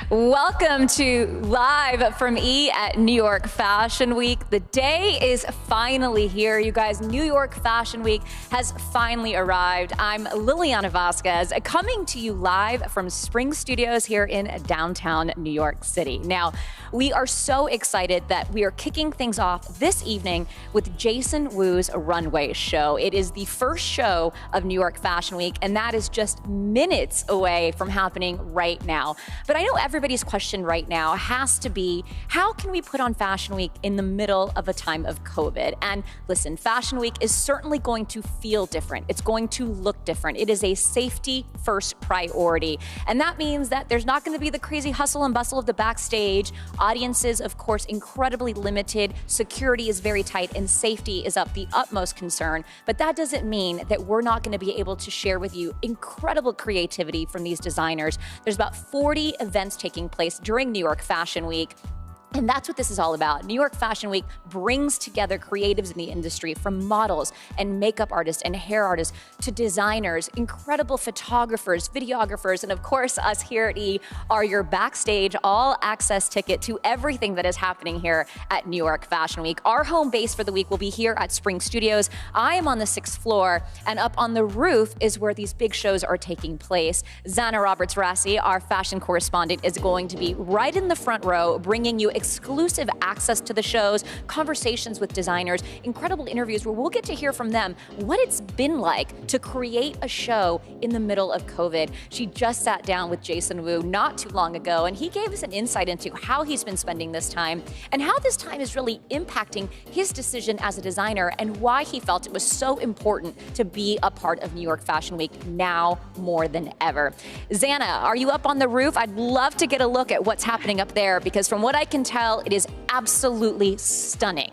Welcome to Live from E at New York Fashion Week. The day is finally here, you guys. New York Fashion Week has finally arrived. I'm Lilliana Vazquez, coming to you live from Spring Studios here in downtown New York City. Now, we are so excited that we are kicking things off this evening with Jason Wu's Runway show. It is the first show of New York Fashion Week, and that is just minutes away from happening right now. But I know everybody's question right now has to be, how can we put on Fashion Week in the middle of a time of COVID? And listen, Fashion Week is certainly going to feel different. It's going to look different. It is a safety first priority. And that means that there's not going to be the crazy hustle and bustle of the backstage. Audiences, of course, incredibly limited. Security is very tight and safety is of the utmost concern. But that doesn't mean that we're not going to be able to share with you incredible creativity from these designers. There's about 40 events taking place during New York Fashion Week. And that's what this is all about. New York Fashion Week brings together creatives in the industry, from models and makeup artists and hair artists to designers, incredible photographers, videographers, and of course, us here at E are your backstage all access ticket to everything that is happening here at New York Fashion Week. Our home base for the week will be here at Spring Studios. I am on the 6th floor, and up on the roof is where these big shows are taking place. Zanna Rassi, our fashion correspondent, is going to be right in the front row, bringing you exclusive access to the shows, conversations with designers, incredible interviews where we'll get to hear from them what it's been like to create a show in the middle of COVID. She just sat down with Jason Wu not too long ago, and he gave us an insight into how he's been spending this time and how this time is really impacting his decision as a designer and why he felt it was so important to be a part of New York Fashion Week now more than ever. Zanna, are you up on the roof? I'd love to get a look at what's happening up there, because from what I can tell, it is absolutely stunning.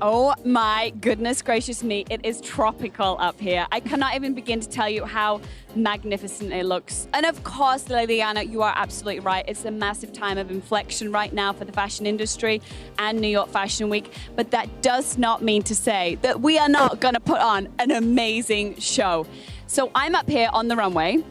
Oh my goodness gracious me, it is tropical up here. I cannot even begin to tell you how magnificent it looks. And of course, Lilliana, you are absolutely right. It's a massive time of inflection right now for the fashion industry and New York Fashion Week. But that does not mean to say that we are not going to put on an amazing show. So I'm up here on the runway.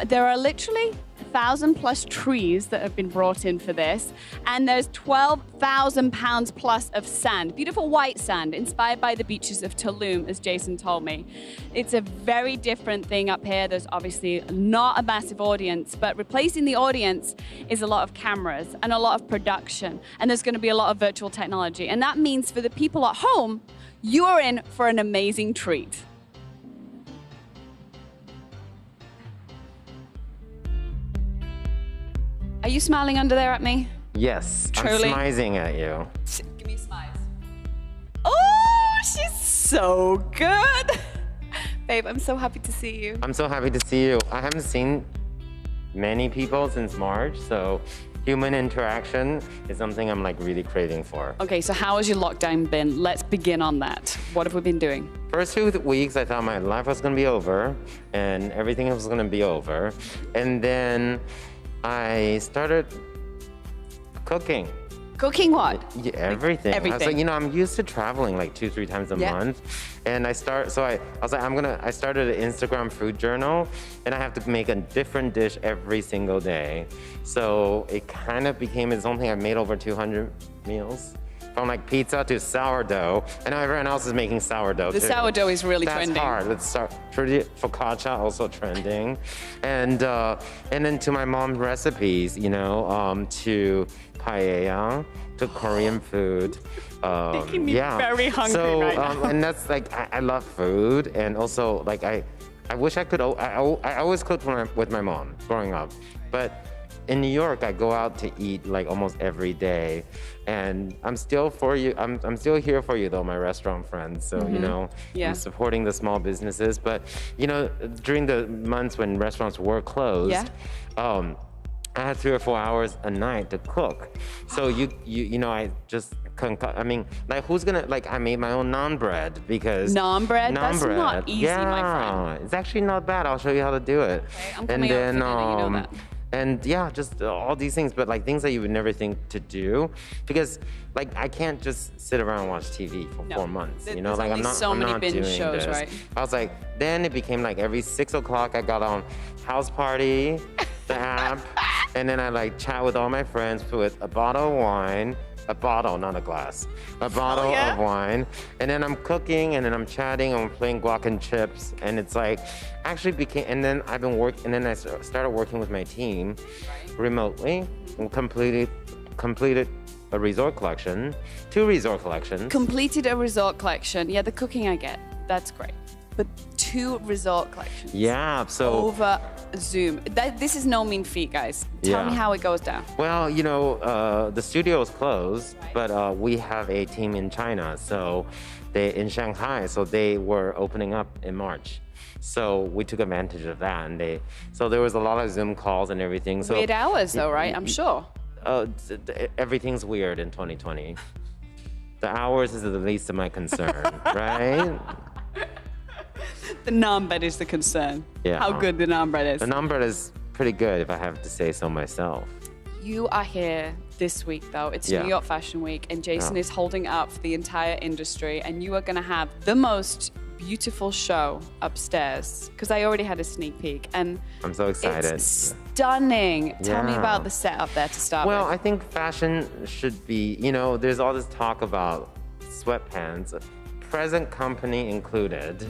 There are literally 1,000+ trees that have been brought in for this, and there's 12,000 pounds plus of sand, beautiful white sand inspired by the beaches of Tulum, as Jason told me. It's a very different thing up here. There's obviously not a massive audience, but replacing the audience is a lot of cameras and a lot of production, and there's going to be a lot of virtual technology, and that means for the people at home, you are in for an amazing treat. Are you smiling under there at me? Yes, Truly? I'm smizing at you. Give me a smile. Oh, she's so good. Babe, I'm so happy to see you. I'm so happy to see you. I haven't seen many people since March, so human interaction is something I'm like really craving for. Okay, so how has your lockdown been? Let's begin on that. What have we been doing? First 2 weeks, I thought my life was gonna be over and everything was gonna be over. And then I started cooking. Cooking what? Yeah, everything. Everything. I was like, you know, I'm used to traveling like 2-3 times a month. And I was like, I started an Instagram food journal, and I have to make a different dish every single day. So it kind of became its own thing. I made over 200 meals. From like pizza to sourdough, and now everyone else is making sourdough The too. sourdough is really trending. That's hard. Let's start. Focaccia also trending, and then to my mom's recipes, you know, to paella, to Korean food. Making me very hungry right now. And that's like I love food, and also like I wish I could. I always cooked with my mom growing up, but in New York, I go out to eat like almost every day, and I'm still for you. I'm still here for you though, my restaurant friends. So you know, I'm supporting the small businesses. But you know, during the months when restaurants were closed, I had 3 or 4 hours a night to cook. So you know, I just I mean, like who's gonna like? I made my own naan bread because naan bread. That's not easy, my friend. It's actually not bad. I'll show you how to do it. Okay, I'm coming over for dinner, you know that. And yeah, just all these things, but like things that you would never think to do, because like I can't just sit around and watch TV for 4 months. You know, like I'm not doing shows, this. right? I was like, then it became like every 6 o'clock I got on House Party, the app, And then I like chat with all my friends with a bottle of wine, a bottle, not a glass, a bottle of wine. And then I'm cooking and then I'm chatting, I'm playing guac and chips. And it's like, actually became, and then I've been working, and then I started working with my team remotely and completed a resort collection, 2 resort collections. Completed a resort collection. Yeah, the cooking I get. That's great. But 2 resort collections. Yeah, so. Over Zoom. This is no mean feat, guys. Tell me how it goes down. Well, you know, the studio is closed, but we have a team in China, so in Shanghai, so they were opening up in March. So we took advantage of that, and so there was a lot of Zoom calls and everything. So weird hours, though, right? I'm sure. Everything's weird in 2020. The hours is the least of my concern, right? The naan bread is the concern. Yeah. How good the naan bread is. The naan bread is pretty good, if I have to say so myself. You are here this week, though. It's New York Fashion Week, and Jason is holding up for the entire industry, and you are going to have the most beautiful show upstairs, because I already had a sneak peek, and I'm so excited. It's stunning. Tell me about the set up there to start with. Well, I think fashion should be, you know, there's all this talk about sweatpants, present company included.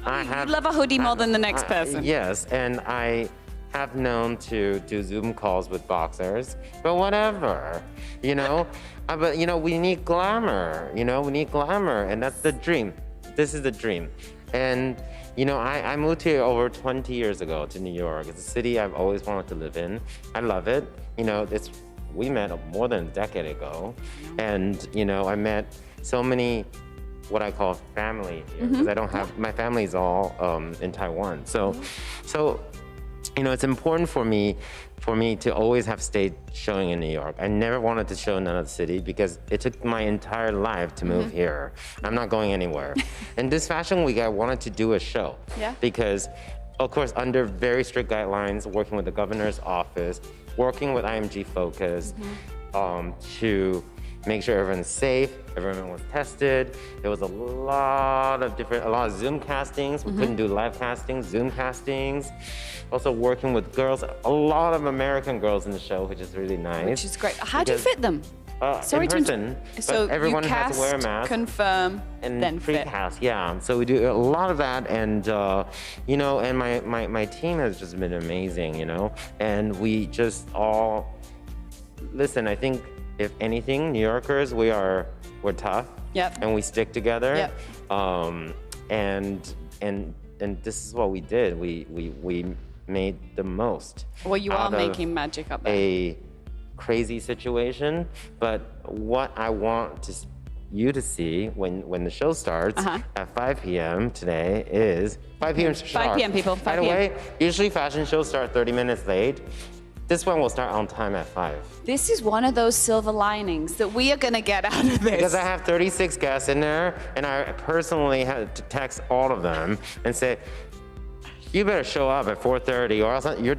You love a hoodie more than the next person. Yes, and I have known to do Zoom calls with boxers, but whatever, you know. But, you know, we need glamour, you know, we need glamour, and that's the dream. This is the dream. And, you know, I moved here over 20 years ago to New York. It's a city I've always wanted to live in. I love it. You know, we met more than a decade ago. And, you know, I met so many what I call family here, because I don't have, my family's all in Taiwan. So, you know, it's important for me to always have stage showing in New York. I never wanted to show in another city because it took my entire life to move here. I'm not going anywhere. And this fashion week, I wanted to do a show. Yeah. Because, of course, under very strict guidelines, working with the governor's office, working with IMG Focus, to make sure everyone's safe, everyone was tested. There was a lot of Zoom castings. We couldn't do live castings, Zoom castings. Also working with girls, a lot of American girls in the show, which is really nice. Which is great. How do you fit them? In person, so everyone you cast, has to wear a mask. Confirm, and then fit. Precast, yeah. So we do a lot of that, and you know, and my team has just been amazing, you know. And we just all listen. I think if anything, New Yorkers, we're tough. Yep. And we stick together. Yep. And this is what we did. We made the most. Well, you are making magic up there. A crazy situation, but what I want you to see when the show starts at 5 p.m. today is 5 p.m. sharp. 5 p.m. people. 5 By the p.m. way, usually fashion shows start 30 minutes late. This one will start on time at 5. This is one of those silver linings that we are going to get out of this. Because I have 36 guests in there, and I personally had to text all of them and say, you better show up at 4:30, or else we're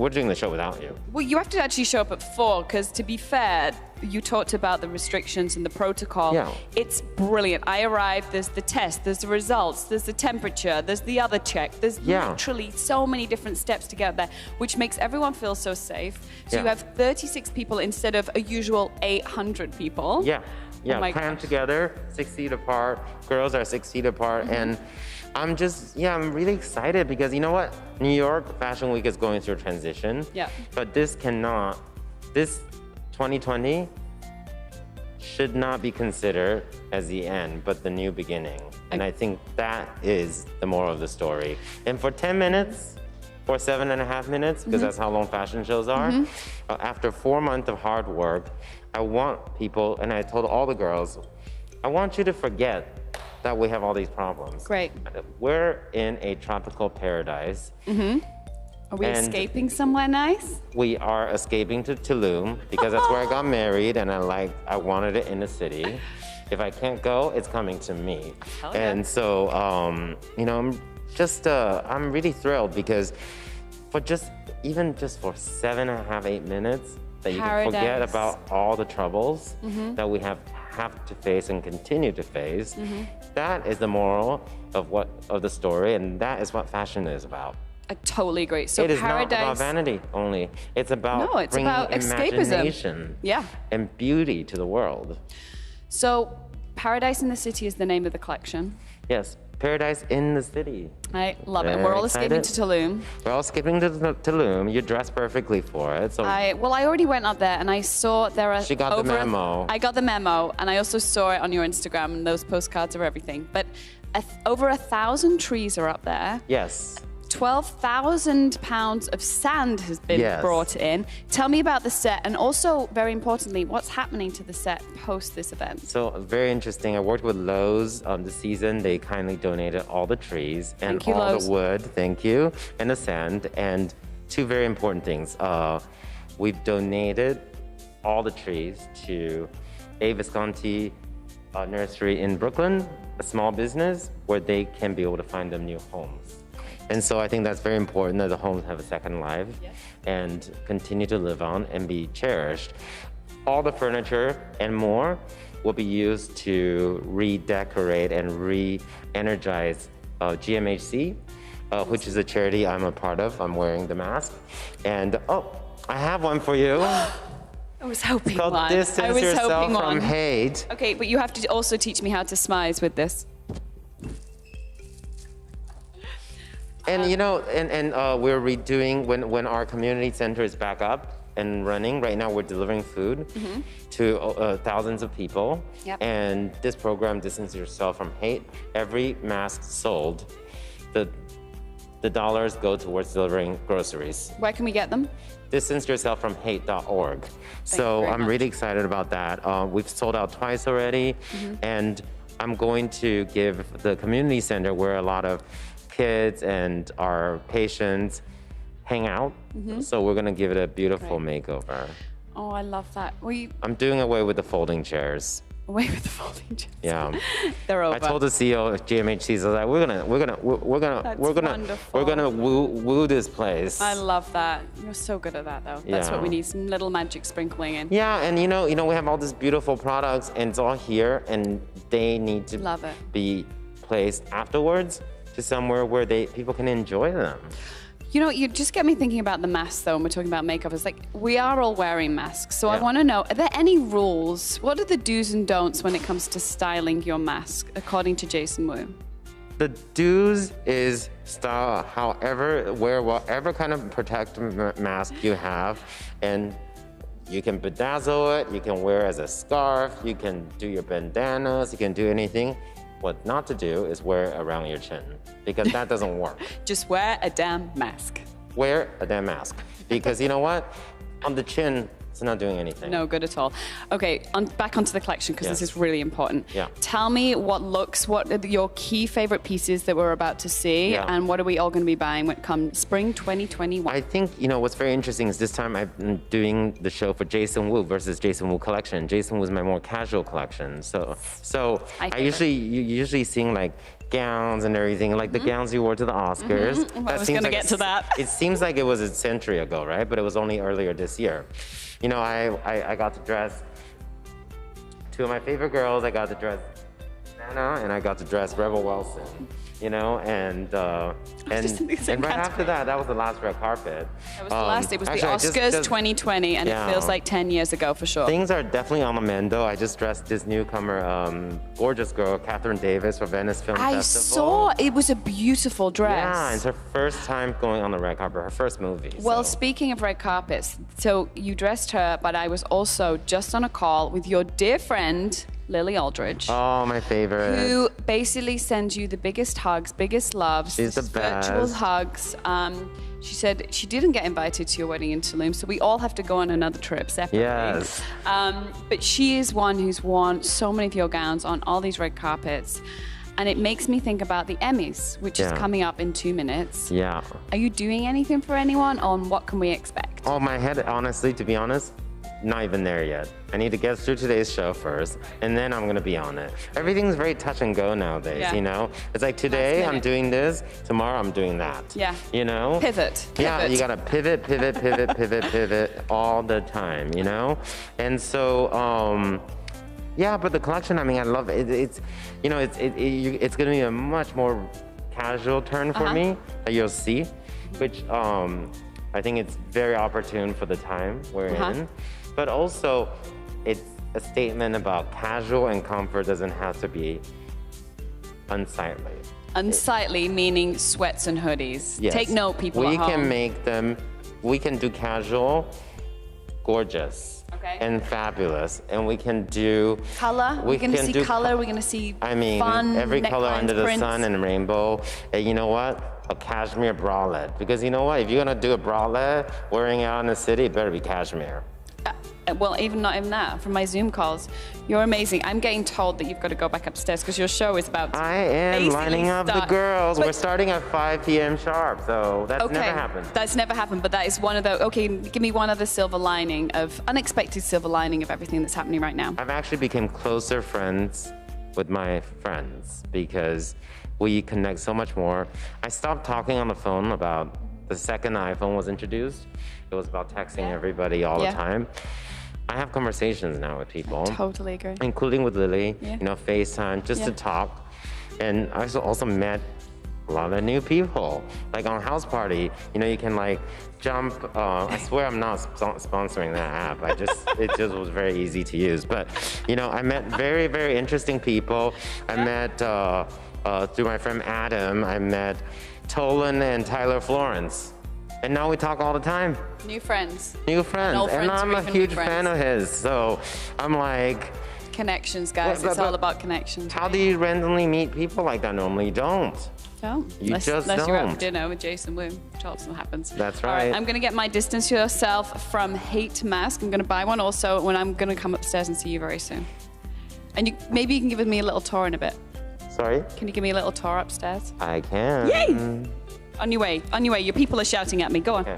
doing the show without you. Well, you have to actually show up at 4, because to be fair, you talked about the restrictions and the protocol. Yeah. It's brilliant. I arrived, there's the test, there's the results, there's the temperature, there's the other check. There's literally so many different steps to get there, which makes everyone feel so safe. So you have 36 people instead of a usual 800 people. Yeah, Oh crammed together, 6 feet apart. Girls are 6 feet apart, and I'm really excited because you know what? New York Fashion Week is going through a transition. Yeah. But this 2020 should not be considered as the end, but the new beginning. And I think that is the moral of the story. And for 10 minutes, or 7.5 minutes, because that's how long fashion shows are, after 4 months of hard work, I want people, and I told all the girls, I want you to forget that we have all these problems. Great. We're in a tropical paradise. Are we escaping somewhere nice? We are escaping to Tulum because that's where I got married, and I wanted it in the city. If I can't go, it's coming to me. Hell yeah. And so, you know, I'm really thrilled because even just for 7.5, 8 minutes, that you can forget about all the troubles that we have to face and continue to face. That is the moral of the story, and that is what fashion is about. I totally agree. So it is Paradise. not about vanity only. It's about No, it's bringing about escapism. imagination Yeah. and beauty to the world. So Paradise in the City is the name of the collection. Yes, Paradise in the City. I love it. Very We're all escaping to excited. Tulum. We're all skipping to Tulum. You're dressed perfectly for it. So I already went up there and I saw there are She got the memo. I got the memo and I also saw it on your Instagram and those postcards are everything. But over 1,000 trees are up there. yes. 12,000 pounds of sand has been Yes. brought in. Tell me about the set and also, very importantly, what's happening to the set post this event? So very interesting. I worked with Lowe's this season. They kindly donated all the trees and Thank you, all Lowe's. the wood. Thank you. And the sand. And two very important things. We've donated all the trees to A. Visconti Nursery in Brooklyn, a small business where they can be able to find them new homes. And so I think that's very important that the homes have a second life and continue to live on and be cherished. All the furniture and more will be used to redecorate and re-energize GMHC, which is a charity I'm a part of. I'm wearing the mask. And I have one for you. I was hoping Called one. Distance I was Yourself hoping from one. Hate. Okay, but you have to also teach me how to smize with this. And you know, we're redoing when our community center is back up and running. Right now, we're delivering food to thousands of people. Yep. And this program, Distance Yourself from Hate, every mask sold, the dollars go towards delivering groceries. Where can we get them? DistanceYourselfFromHate.org. So very I'm much. really excited about that. We've sold out twice already, and I'm going to give the community center where a lot of kids and our patients hang out. So we're gonna give it a beautiful makeover. Oh, I love that. I'm doing away with the folding chairs. Away with the folding chairs. Yeah. They're over. I told the CEO of GMHC, so that we're gonna woo this place. I love that. You're so good at that, though. That's what we Yeah. need, some little magic sprinkling in. Yeah, and you know, we have all these beautiful products, and it's all here, and they need to Love it. be placed afterwards to somewhere where people can enjoy them. You know, you just get me thinking about the masks, though, when we're talking about makeup. It's like, we are all wearing masks. So I Yeah. want to know, are there any rules? What are the do's and don'ts when it comes to styling your mask, according to Jason Wu? The do's is style wear whatever kind of protective mask you have, and you can bedazzle it, you can wear it as a scarf, you can do your bandanas, you can do anything. What not to do is wear it around your chin, because that doesn't work. Just wear a damn mask. Wear a damn mask, because you know what? On the chin, it's not doing anything. No good at all. Okay, back onto the collection, because this Yes. is really important. Yeah. Tell me what are your key favorite pieces that we're about to see, Yeah. and what are we all going to be buying when it comes spring 2021? I think, you know, what's very interesting is this time I'm doing the show for Jason Wu versus Jason Wu collection. Jason Wu's my more casual collection. So My you usually seeing like gowns and everything, like the gowns you wore to the Oscars. I was gonna get to that. It seems like it was a century ago, right? But it was only earlier this year. You know, I got to dress two of my favorite girls. I got to dress Zanna and I got to dress Rebel Wilson. You know, and just in the same right category. after that was the last red carpet. That was the last. It was actually, the I just- Oscars 2020, and Yeah. it feels like 10 years ago for sure. Things are definitely on the mend, though. I just dressed this newcomer, gorgeous girl, Catherine Davis, for Venice Film I Festival. saw it was a beautiful dress. Yeah, it's her first time going on the red carpet, her first movie. Well, so. speaking of red carpets, so you dressed her, but I was also just on a call with your dear friend, Lily Aldridge. Oh, my favorite. Who basically sends you the biggest hugs, biggest loves. She's the virtual best. hugs. She said she didn't get invited to your wedding in Tulum, so we all have to go on another trip separately. Yes. But she is one who's worn so many of your gowns on all these red carpets. And it makes me think about the Emmys, which is Yeah. coming up in 2 minutes. Yeah. Are you doing anything for anyone, or what can we expect? Oh, my head, honestly, to be honest, not even there yet. I need to get through today's show first, and then I'm gonna be on it. Everything's very touch and go nowadays, Yeah. you know? It's like today I'm minute. doing this, tomorrow I'm doing that. Yeah. You know? Pivot. Yeah, you gotta pivot all the time, you know? And so, yeah, but the collection, I mean, I love it. It's, you know, it's gonna be a much more casual turn for me that you'll see. which I think it's very opportune for the time we're in. But also, it's a statement about casual and comfort doesn't have to be unsightly. Unsightly meaning sweats and hoodies. Yes. Take note, people We at home. can make them, we can do casual, gorgeous, and fabulous, and we can do color. We're going to see color. We're going to see fun every color necklines, under the prints. sun and rainbow. And you know what? A cashmere bralette. Because you know what? If you're gonna do a bralette wearing it out in the city, it better be cashmere. Well, not even that. From my Zoom calls, you're amazing. I'm getting told that you've got to go back upstairs because your show is about to I am lining up the girls. We're starting at 5 p.m. sharp, so that's never happened. That's never happened, but that is one of the, okay, give me one other unexpected silver lining of everything that's happening right now. I've actually become closer friends with my friends because we connect so much more. I stopped talking on the phone about the second the iPhone was introduced. It was about texting everybody all the time. I have conversations now with people. Totally agree. Including with Lily, you know, FaceTime, just to talk. And I also met a lot of new people. Like on House Party, you know, you can like jump. I swear I'm not sponsoring that app. It just was very easy to use. But, you know, I met very, very interesting people. I met, through my friend Adam, I met Tolan and Tyler Florence. And now we talk all the time. New friends. New friends. And I'm a huge fan of his. So I'm like... Connections, guys. It's all about connections. How do you randomly meet people like that? Normally you don't. No. Unless you're out for dinner with Jason Wu, which also happens. That's right. All right, I'm going to get my distance to yourself from hate mask. I'm going to buy one also when I'm going to come upstairs and see you very soon. And maybe you can give me a little tour in a bit. Sorry? Can you give me a little tour upstairs? I can. Yay! On your way. Your people are shouting at me. Go on. Okay.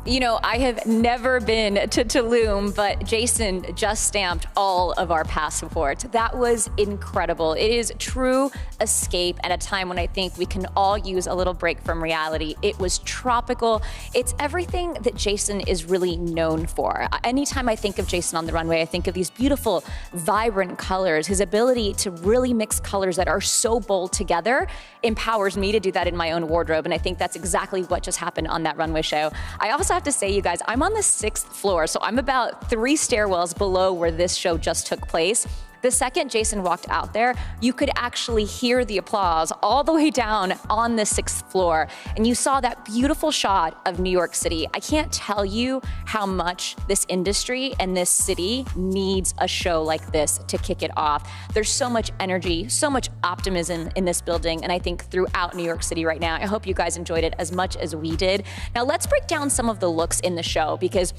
You know, I have never been to Tulum, but Jason just stamped all of our passports. That was incredible. It is true escape at a time when I think we can all use a little break from reality. It was tropical. It's everything that Jason is really known for. Anytime I think of Jason on the runway, I think of these beautiful, vibrant colors. His ability to really mix colors that are so bold together empowers me to do that in my own wardrobe, and I think that's exactly what just happened on that runway show. I also have to say, you guys, I'm on the 6th floor, so I'm about 3 stairwells below where this show just took place. The second Jason walked out there, you could actually hear the applause all the way down on the 6th floor. And you saw that beautiful shot of New York City. I can't tell you how much this industry and this city needs a show like this to kick it off. There's so much energy, so much optimism in this building, and I think throughout New York City right now. I hope you guys enjoyed it as much as we did. Now let's break down some of the looks in the show, because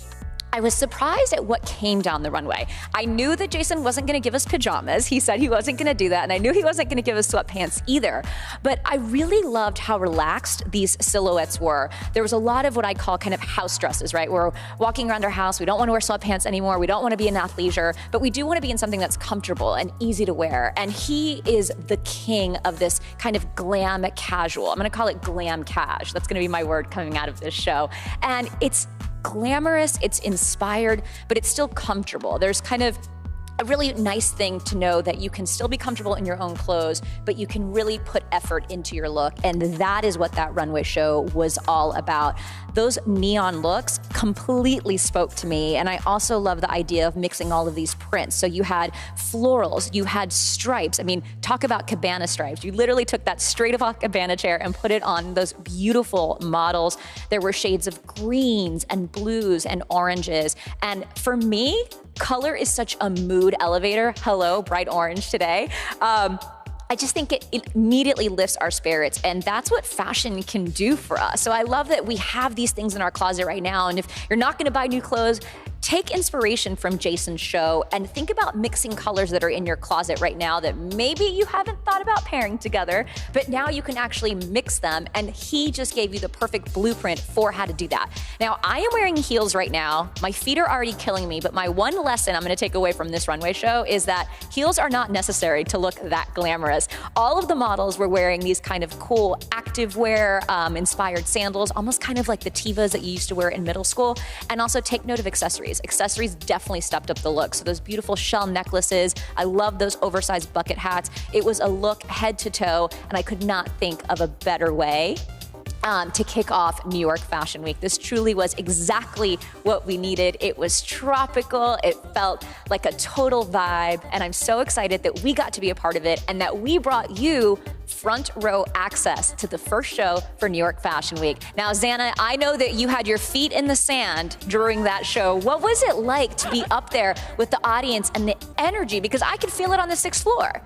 I was surprised at what came down the runway. I knew that Jason wasn't gonna give us pajamas. He said he wasn't gonna do that, and I knew he wasn't gonna give us sweatpants either. But I really loved how relaxed these silhouettes were. There was a lot of what I call kind of house dresses, right? We're walking around our house, we don't wanna wear sweatpants anymore, we don't wanna be in athleisure, but we do wanna be in something that's comfortable and easy to wear. And he is the king of this kind of glam casual. I'm gonna call it glam cash. That's gonna be my word coming out of this show. And it's glamorous, it's inspired, but it's still comfortable. There's kind of a really nice thing to know that you can still be comfortable in your own clothes, but you can really put effort into your look. And that is what that runway show was all about. Those neon looks completely spoke to me. And I also love the idea of mixing all of these prints. So you had florals, you had stripes. I mean, talk about cabana stripes. You literally took that straight off a cabana chair and put it on those beautiful models. There were shades of greens and blues and oranges. And for me, color is such a mood elevator. Hello, bright orange today. I just think it immediately lifts our spirits, and that's what fashion can do for us. So I love that we have these things in our closet right now, and if you're not gonna buy new clothes, take inspiration from Jason's show and think about mixing colors that are in your closet right now that maybe you haven't thought about pairing together, but now you can actually mix them, and he just gave you the perfect blueprint for how to do that. Now, I am wearing heels right now. My feet are already killing me, but my one lesson I'm gonna take away from this runway show is that heels are not necessary to look that glamorous. All of the models were wearing these kind of cool activewear inspired sandals, almost kind of like the Tevas that you used to wear in middle school. And also take note of accessories. Accessories definitely stepped up the look. So those beautiful shell necklaces, I love those oversized bucket hats. It was a look head to toe, and I could not think of a better way to kick off New York Fashion Week. This truly was exactly what we needed. It was tropical, it felt like a total vibe, and I'm so excited that we got to be a part of it and that we brought you front row access to the first show for New York Fashion Week. Now, Zanna, I know that you had your feet in the sand during that show. What was it like to be up there with the audience and the energy? Because I could feel it on the 6th floor.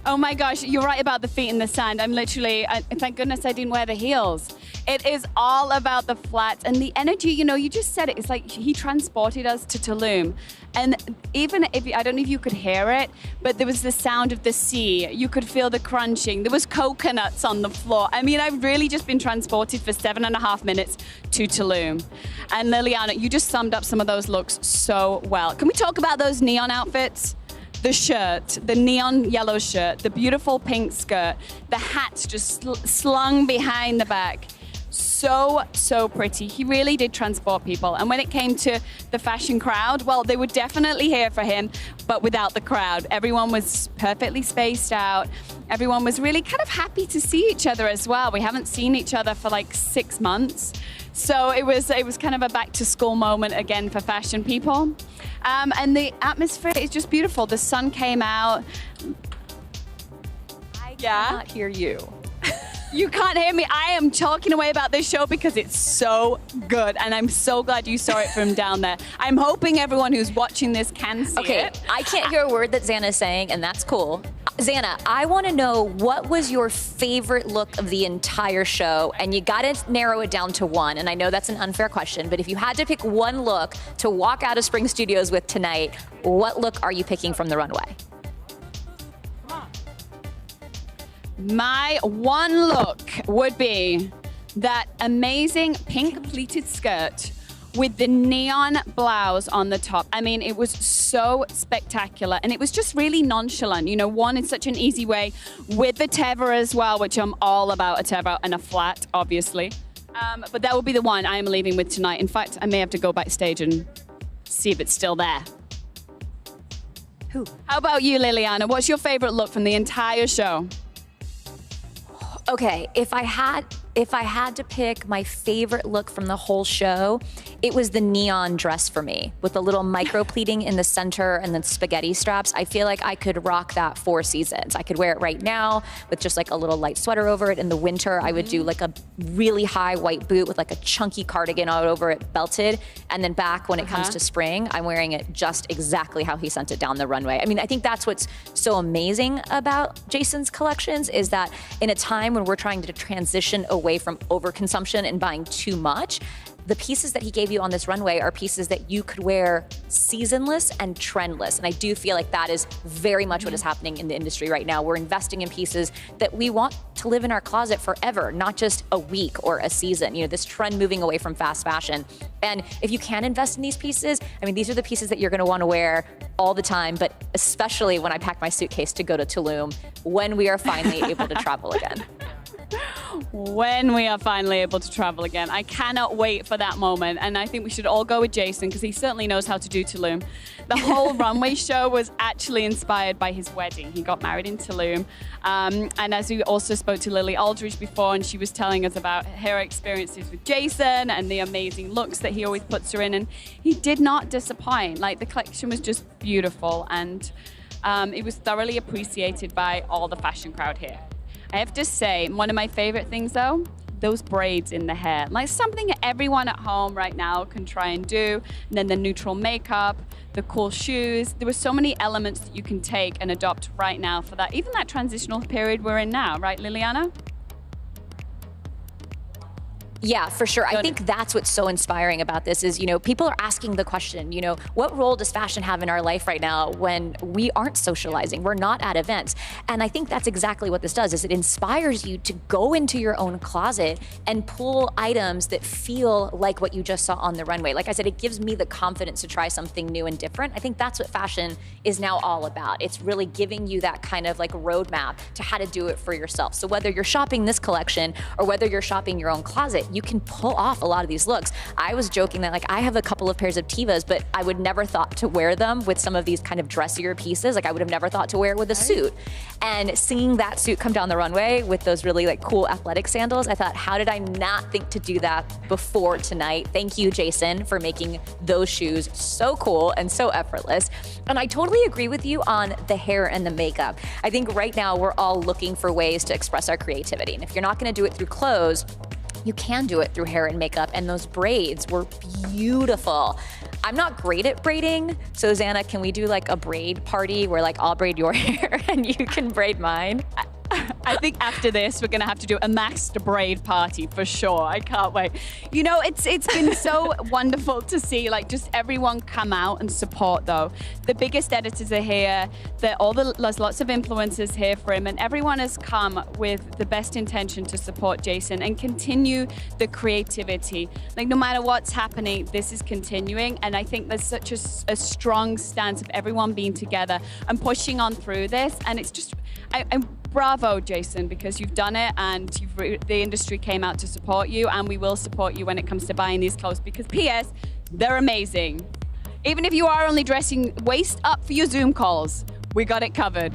Oh my gosh, you're right about the feet in the sand. I'm literally, thank goodness I didn't wear the heels. It is all about the flats and the energy. You know, you just said it. It's like he transported us to Tulum. And even if, I don't know if you could hear it, but there was the sound of the sea. You could feel the crunching. There was coconuts on the floor. I mean, I've really just been transported for 7.5 minutes to Tulum. And Lilliana, you just summed up some of those looks so well. Can we talk about those neon outfits? The shirt, the neon yellow shirt, the beautiful pink skirt, the hats just slung behind the back. So, so pretty. He really did transport people. And when it came to the fashion crowd, well, they were definitely here for him, but without the crowd. Everyone was perfectly spaced out. Everyone was really kind of happy to see each other as well. We haven't seen each other for like 6 months. So it was kind of a back to school moment again for fashion people. And the atmosphere is just beautiful. The sun came out. I cannot hear you. You can't hear me. I am talking away about this show because it's so good. And I'm so glad you saw it from down there. I'm hoping everyone who's watching this can see it. I can't hear a word that Zanna is saying, and that's cool. Zanna, I want to know, what was your favorite look of the entire show? And you got to narrow it down to one. And I know that's an unfair question, but if you had to pick one look to walk out of Spring Studios with tonight, what look are you picking from the runway? My one look would be that amazing pink pleated skirt with the neon blouse on the top. I mean, it was so spectacular, and it was just really nonchalant. You know, worn in such an easy way with the teva as well, which I'm all about, a teva and a flat, obviously. But that will be the one I am leaving with tonight. In fact, I may have to go backstage and see if it's still there. Who? How about you, Lilliana? What's your favorite look from the entire show? Okay, if I had to pick my favorite look from the whole show, it was the neon dress for me with the little micro pleating in the center and then spaghetti straps. I feel like I could rock that 4 seasons. I could wear it right now with just like a little light sweater over it. In the winter, I would do like a really high white boot with like a chunky cardigan all over it, belted. And then back when it comes to spring, I'm wearing it just exactly how he sent it down the runway. I mean, I think that's what's so amazing about Jason's collections is that in a time when we're trying to transition away from overconsumption and buying too much, the pieces that he gave you on this runway are pieces that you could wear seasonless and trendless. And I do feel like that is very much what is happening in the industry right now. We're investing in pieces that we want to live in our closet forever, not just a week or a season. You know, this trend moving away from fast fashion. And if you can invest in these pieces, I mean, these are the pieces that you're gonna wanna wear all the time, but especially when I pack my suitcase to go to Tulum, when we are finally able to travel again. When we are finally able to travel again. I cannot wait for that moment. And I think we should all go with Jason because he certainly knows how to do Tulum. The whole runway show was actually inspired by his wedding. He got married in Tulum. And as we also spoke to Lily Aldridge before, and she was telling us about her experiences with Jason and the amazing looks that he always puts her in. And he did not disappoint. Like, the collection was just beautiful. And it was thoroughly appreciated by all the fashion crowd here. I have to say, one of my favorite things though, those braids in the hair. Like something everyone at home right now can try and do. And then the neutral makeup, the cool shoes. There were so many elements that you can take and adopt right now for that, even that transitional period we're in now, right, Lilliana? Yeah, for sure. I think that's what's so inspiring about this is, you know, people are asking the question, you know, what role does fashion have in our life right now when we aren't socializing, we're not at events? And I think that's exactly what this does, is it inspires you to go into your own closet and pull items that feel like what you just saw on the runway. Like I said, it gives me the confidence to try something new and different. I think that's what fashion is now all about. It's really giving you that kind of like roadmap to how to do it for yourself. So whether you're shopping this collection or whether you're shopping your own closet, you can pull off a lot of these looks. I was joking that like I have a couple of pairs of Tevas, but I would never thought to wear them with some of these kind of dressier pieces. Like I would have never thought to wear it with a suit. And seeing that suit come down the runway with those really like cool athletic sandals, I thought, how did I not think to do that before tonight? Thank you, Jason, for making those shoes so cool and so effortless. And I totally agree with you on the hair and the makeup. I think right now we're all looking for ways to express our creativity. And if you're not gonna do it through clothes, you can do it through hair and makeup, and those braids were beautiful. I'm not great at braiding, so Zanna, can we do like a braid party where like I'll braid your hair and you can braid mine? I think after this, we're gonna have to do a masked braid party for sure. I can't wait. You know, it's been so wonderful to see like just everyone come out and support though. The biggest editors are here. There's lots of influencers here for him, and everyone has come with the best intention to support Jason and continue the creativity. Like no matter what's happening, this is continuing, and I think there's such a strong stance of everyone being together and pushing on through this, and it's just, bravo, Jason, because you've done it and the industry came out to support you, and we will support you when it comes to buying these clothes because P.S., they're amazing. Even if you are only dressing waist up for your Zoom calls, we got it covered.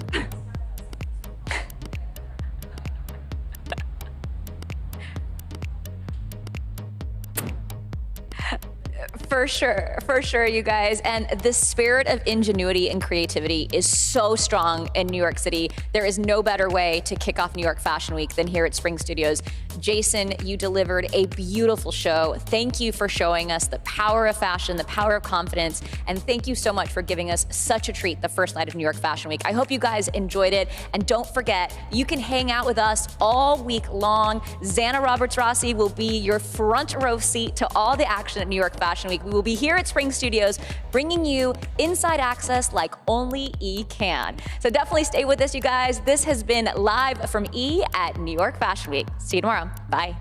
For sure, you guys. And the spirit of ingenuity and creativity is so strong in New York City. There is no better way to kick off New York Fashion Week than here at Spring Studios. Jason, you delivered a beautiful show. Thank you for showing us the power of fashion, the power of confidence, and thank you so much for giving us such a treat the first night of New York Fashion Week. I hope you guys enjoyed it, and don't forget, you can hang out with us all week long. Zanna Rassi will be your front row seat to all the action at New York Fashion Week. We will be here at Spring Studios bringing you inside access like only E can. So definitely stay with us, you guys. This has been live from E at New York Fashion Week. See you tomorrow. Bye.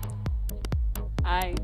Bye.